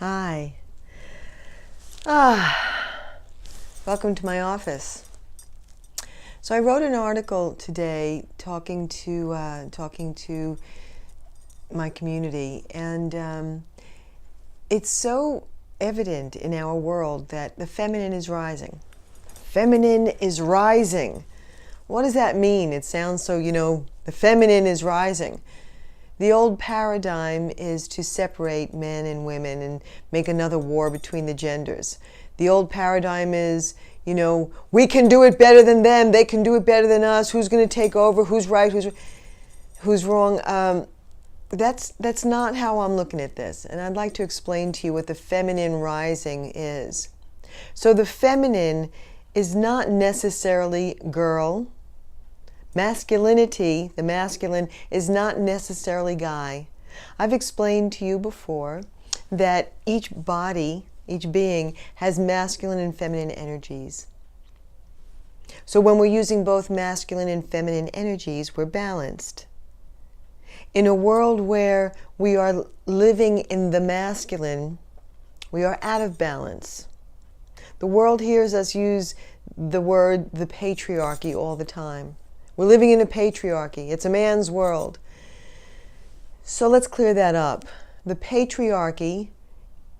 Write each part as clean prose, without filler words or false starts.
Hi. Welcome to my office. So I wrote an article today talking to my community, and it's so evident in our world that the feminine is rising. Feminine is rising. What does that mean? It sounds so, the feminine is rising. The old paradigm is to separate men and women and make another war between the genders. The old paradigm is, we can do it better than them, they can do it better than us, who's going to take over, who's right, who's wrong. That's not how I'm looking at this. And I'd like to explain to you what the feminine rising is. So the feminine is not necessarily girl. Masculinity, the masculine, is not necessarily guy. I've explained to you before that each body, each being, has masculine and feminine energies. So when we're using both masculine and feminine energies, we're balanced. In a world where we are living in the masculine, we are out of balance. The world hears us use the patriarchy all the time. We're living in a patriarchy. It's a man's world. So let's clear that up. The patriarchy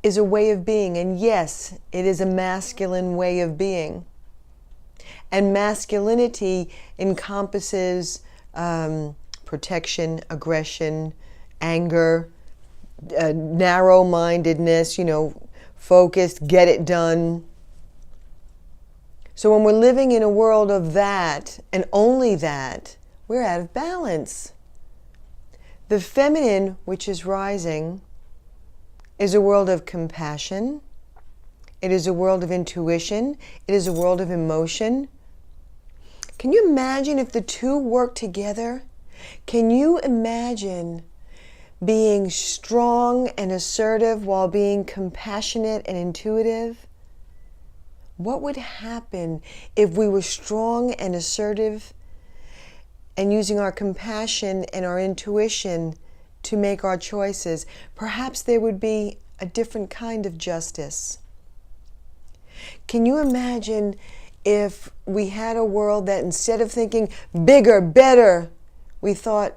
is a way of being, and yes, it is a masculine way of being. And masculinity encompasses protection, aggression, anger, narrow-mindedness, focused, get it done. So when we're living in a world of that, and only that, we're out of balance. The feminine, which is rising, is a world of compassion. It is a world of intuition. It is a world of emotion. Can you imagine if the two work together? Can you imagine being strong and assertive while being compassionate and intuitive? What would happen if we were strong and assertive and using our compassion and our intuition to make our choices? Perhaps there would be a different kind of justice. Can you imagine if we had a world that instead of thinking bigger, better, we thought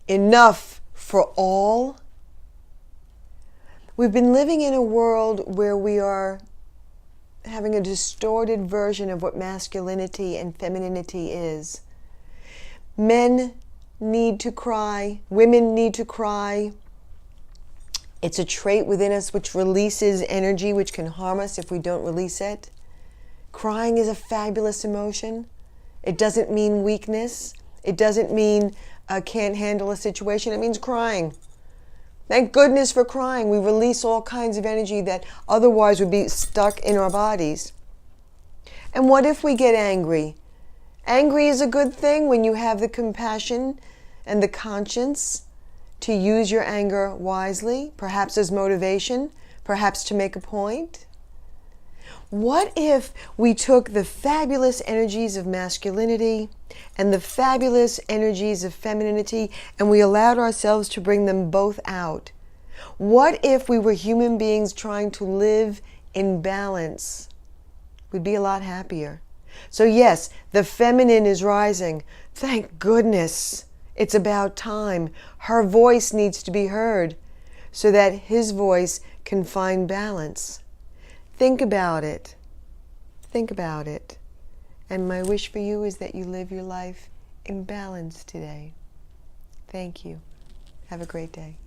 enough for all? We've been living in a world where we are having a distorted version of what masculinity and femininity is. Men need to cry. Women need to cry. It's a trait within us which releases energy which can harm us if we don't release it. Crying is a fabulous emotion. It doesn't mean weakness. It doesn't mean can't handle a situation. It means crying. Thank goodness for crying. We release all kinds of energy that otherwise would be stuck in our bodies. And what if we get angry? Angry is a good thing when you have the compassion and the conscience to use your anger wisely, perhaps as motivation, perhaps to make a point. What if we took the fabulous energies of masculinity and the fabulous energies of femininity and we allowed ourselves to bring them both out? What if we were human beings trying to live in balance? We'd be a lot happier. So yes, the feminine is rising. Thank goodness. It's about time. Her voice needs to be heard so that his voice can find balance. Think about it. Think about it. And my wish for you is that you live your life in balance today. Thank you. Have a great day.